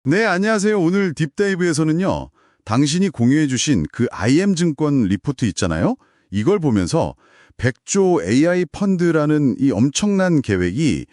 네, 안녕하세요. 오늘 딥다이브에서는요, 당신이 공유해주신 그 IM증권 리포트 있잖아요? 이걸 보면서 100조 AI 펀드라는 이 엄청난 계획이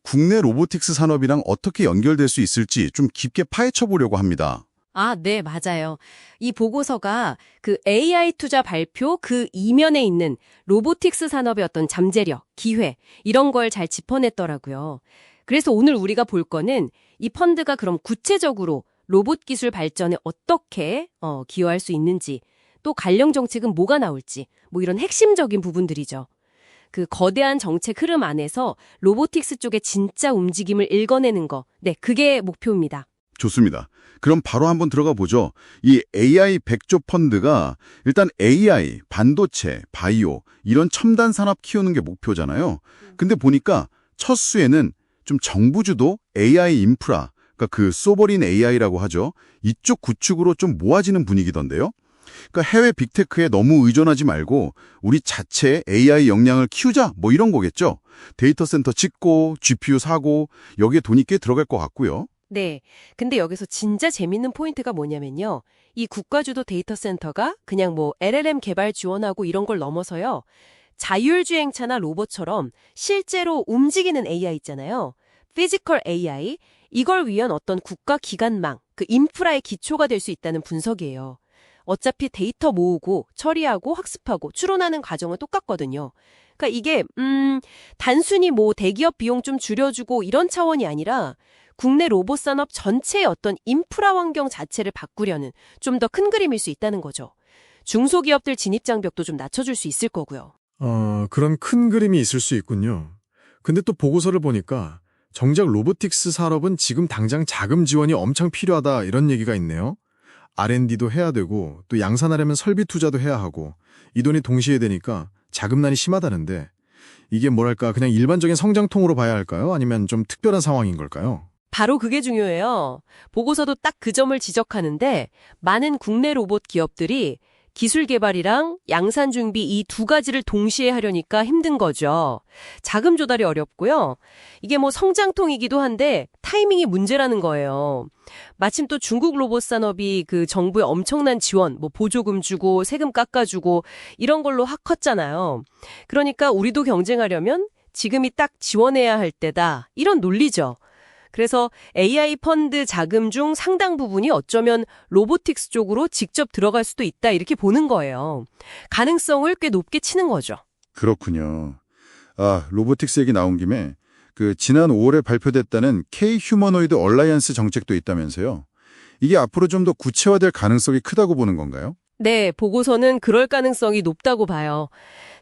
국내 로보틱스 산업이랑 어떻게 연결될 수 있을지 좀 깊게 파헤쳐 보려고 합니다. 아, 네, 맞아요. 이 보고서가 그 AI 투자 발표 그 이면에 있는 로보틱스 산업의 어떤 잠재력, 기회, 이런 걸 잘 짚어냈더라고요. 그래서 오늘 우리가 볼 거는 이 펀드가 그럼 구체적으로 로봇 기술 발전에 어떻게 기여할 수 있는지, 또 관련 정책은 뭐가 나올지, 뭐 이런 핵심적인 부분들이죠. 그 거대한 정책 흐름 안에서 로보틱스 쪽의 진짜 움직임을 읽어내는 거, 네, 그게 목표입니다. 좋습니다. 그럼 바로 한번 들어가 보죠. 이 AI 100조 펀드가 일단 AI, 반도체, 바이오 이런 첨단 산업 키우는 게 목표잖아요. 근데 보니까 첫 수에는 좀 정부 주도 AI 인프라, 그러니까 그 소버린 AI라고 하죠. 이쪽 구축으로 좀 모아지는 분위기던데요. 그러니까 해외 빅테크에 너무 의존하지 말고 우리 자체 AI 역량을 키우자 뭐 이런 거겠죠. 데이터 센터 짓고 GPU 사고 여기에 돈이 꽤 들어갈 것 같고요. 네. 근데 여기서 진짜 재밌는 포인트가 뭐냐면요. 이 국가주도 데이터 센터가 그냥 뭐 LLM 개발 지원하고 이런 걸 넘어서요. 자율주행차나 로봇처럼 실제로 움직이는 AI 있잖아요. 피지컬 AI, 이걸 위한 어떤 국가 기관망, 그 인프라의 기초가 될 수 있다는 분석이에요. 어차피 데이터 모으고 처리하고 학습하고 추론하는 과정은 똑같거든요. 그러니까 이게 단순히 뭐 대기업 비용 좀 줄여주고 이런 차원이 아니라 국내 로봇 산업 전체의 어떤 인프라 환경 자체를 바꾸려는 좀 더 큰 그림일 수 있다는 거죠. 중소기업들 진입 장벽도 좀 낮춰줄 수 있을 거고요. 그런 큰 그림이 있을 수 있군요. 근데 또 보고서를 보니까 정작 로보틱스 산업은 지금 당장 자금 지원이 엄청 필요하다 이런 얘기가 있네요. R&D도 해야 되고 또 양산하려면 설비 투자도 해야 하고 이 돈이 동시에 되니까 자금난이 심하다는데 이게 뭐랄까 그냥 일반적인 성장통으로 봐야 할까요? 아니면 좀 특별한 상황인 걸까요? 바로 그게 중요해요. 보고서도 딱 그 점을 지적하는데 많은 국내 로봇 기업들이 기술 개발이랑 양산 준비 이 두 가지를 동시에 하려니까 힘든 거죠. 자금 조달이 어렵고요. 이게 뭐 성장통이기도 한데 타이밍이 문제라는 거예요. 마침 또 중국 로봇 산업이 그 정부의 엄청난 지원, 뭐 보조금 주고 세금 깎아주고 이런 걸로 확 컸잖아요. 그러니까 우리도 경쟁하려면 지금이 딱 지원해야 할 때다. 이런 논리죠. 그래서 AI 펀드 자금 중 상당 부분이 어쩌면 로보틱스 쪽으로 직접 들어갈 수도 있다 이렇게 보는 거예요. 가능성을 꽤 높게 치는 거죠. 그렇군요. 로보틱스 얘기 나온 김에 그 지난 5월에 발표됐다는 K-휴머노이드 얼라이언스 정책도 있다면서요. 이게 앞으로 좀 더 구체화될 가능성이 크다고 보는 건가요? 네, 보고서는 그럴 가능성이 높다고 봐요.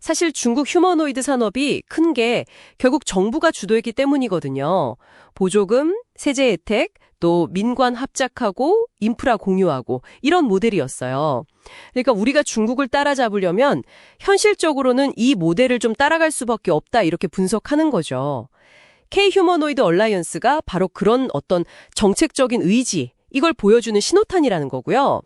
사실 중국 휴머노이드 산업이 큰 게 결국 정부가 주도했기 때문이거든요. 보조금, 세제 혜택, 또 민관 합작하고 인프라 공유하고 이런 모델이었어요. 그러니까 우리가 중국을 따라잡으려면 현실적으로는 이 모델을 좀 따라갈 수밖에 없다 이렇게 분석하는 거죠. K-휴머노이드 얼라이언스가 바로 그런 어떤 정책적인 의지, 이걸 보여주는 신호탄이라는 거고요.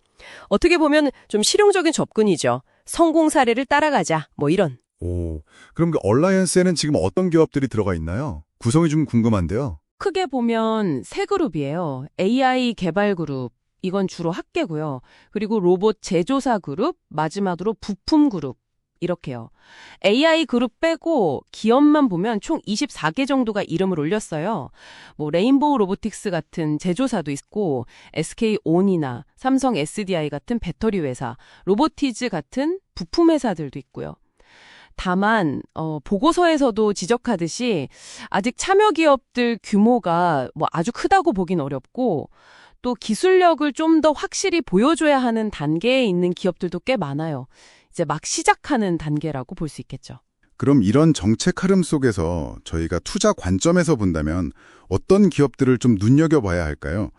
어떻게 보면 좀 실용적인 접근이죠. 성공 사례를 따라가자, 뭐 이런. 그럼 그 얼라이언스에는 지금 어떤 기업들이 들어가 있나요? 구성이 좀 궁금한데요. 크게 보면 세 그룹이에요. AI 개발 그룹, 이건 주로 학계고요. 그리고 로봇 제조사 그룹, 마지막으로 부품 그룹, 이렇게요. AI 그룹 빼고 기업만 보면 총 24개 정도가 이름을 올렸어요. 뭐 레인보우 로보틱스 같은 제조사도 있고 SK온이나 삼성 SDI 같은 배터리 회사, 로보티즈 같은 부품 회사들도 있고요. 다만 보고서에서도 지적하듯이 아직 참여 기업들 규모가 뭐 아주 크다고 보긴 어렵고 또 기술력을 좀 더 확실히 보여줘야 하는 단계에 있는 기업들도 꽤 많아요. 이제 막 시작하는 단계라고 볼 수 있겠죠. 그럼 이런 정책 흐름 속에서 저희가 투자 관점에서 본다면 어떤 기업들을 좀 눈여겨봐야 할까요?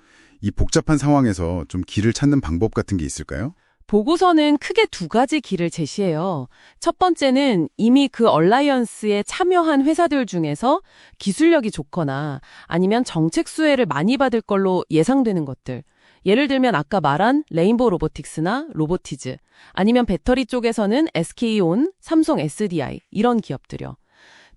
이 복잡한 상황에서 좀 길을 찾는 방법 같은 게 있을까요? 보고서는 크게 두 가지 길을 제시해요. 첫 번째는 이미 그 얼라이언스에 참여한 회사들 중에서 기술력이 좋거나 아니면 정책 수혜를 많이 받을 걸로 예상되는 것들. 예를 들면 아까 말한 레인보우 로보틱스나 로보티즈, 아니면 배터리 쪽에서는 SK온, 삼성 SDI 이런 기업들이요.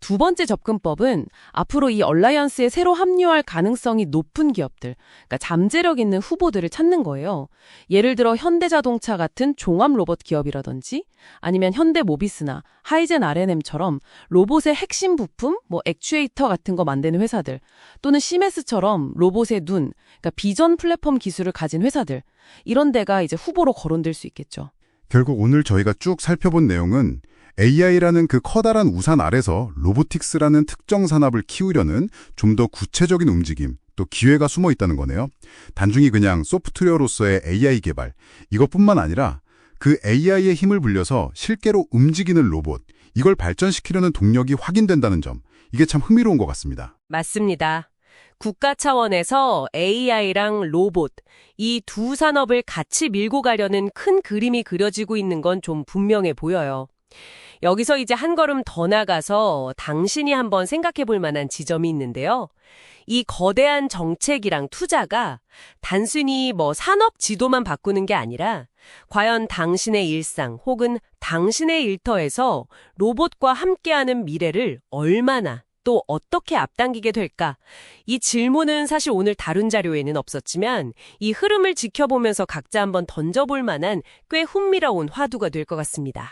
두 번째 접근법은 앞으로 이 얼라이언스에 새로 합류할 가능성이 높은 기업들, 그러니까 잠재력 있는 후보들을 찾는 거예요. 예를 들어 현대자동차 같은 종합 로봇 기업이라든지 아니면 현대모비스나 하이젠 R&M처럼 로봇의 핵심 부품, 액추에이터 같은 거 만드는 회사들, 또는 시메스처럼 로봇의 눈, 그러니까 비전 플랫폼 기술을 가진 회사들, 이런 데가 이제 후보로 거론될 수 있겠죠. 결국 오늘 저희가 쭉 살펴본 내용은 AI라는 그 커다란 우산 아래서 로보틱스라는 특정 산업을 키우려는 좀 더 구체적인 움직임, 또 기회가 숨어 있다는 거네요. 단순히 그냥 소프트웨어로서의 AI 개발, 이것뿐만 아니라 그 AI의 힘을 불려서 실제로 움직이는 로봇, 이걸 발전시키려는 동력이 확인된다는 점, 이게 참 흥미로운 것 같습니다. 맞습니다. 국가 차원에서 AI랑 로봇, 이 두 산업을 같이 밀고 가려는 큰 그림이 그려지고 있는 건 좀 분명해 보여요. 여기서 이제 한 걸음 더 나가서 당신이 한번 생각해 볼 만한 지점이 있는데요. 이 거대한 정책이랑 투자가 단순히 산업 지도만 바꾸는 게 아니라 과연 당신의 일상 혹은 당신의 일터에서 로봇과 함께하는 미래를 얼마나 또 어떻게 앞당기게 될까? 이 질문은 사실 오늘 다룬 자료에는 없었지만 이 흐름을 지켜보면서 각자 한번 던져볼 만한 꽤 흥미로운 화두가 될 것 같습니다.